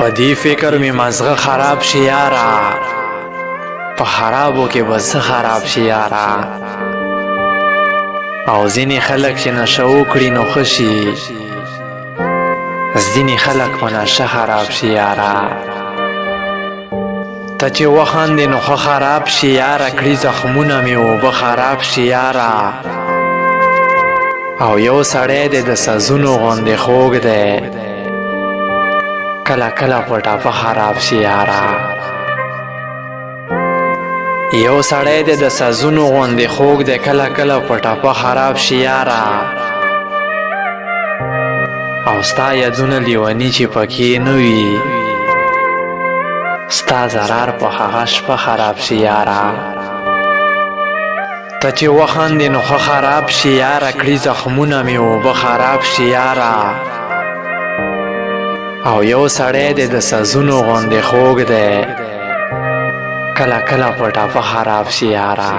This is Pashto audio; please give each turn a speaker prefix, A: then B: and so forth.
A: په دې فکر می مزغه خراب شي یارا، په خرابو کې بس خراب شي یارا. او ځینې خلک چې نشه وکړي نو ښه شي، ځینې خلک په نشه خراب شي یارا. ته چې وخاندې نو ښه خراب شي یاره، کړي زخمونه مې اوبه خراب شي یاره. او یو سړی دی د سازونو غوندې خوږ دی، کله کله په ټاپه خراب شي یاره. یو سړی دی د سازونو غوندې خوږ دی، کله کله په ټاپه خراب شي یاره. او ستا یادونه لیوني چې پکې نه وي، ستا ضرر په هغه شپه خراب شي یاره. ته چې وخاندې نو ښه خراب شي یاره، کړي زخمونه مې اوبه خراب شي یاره. او یو سړی دی د سازونو غوندې خوږ دی، کله کله په ټاپه خراب شي یاره.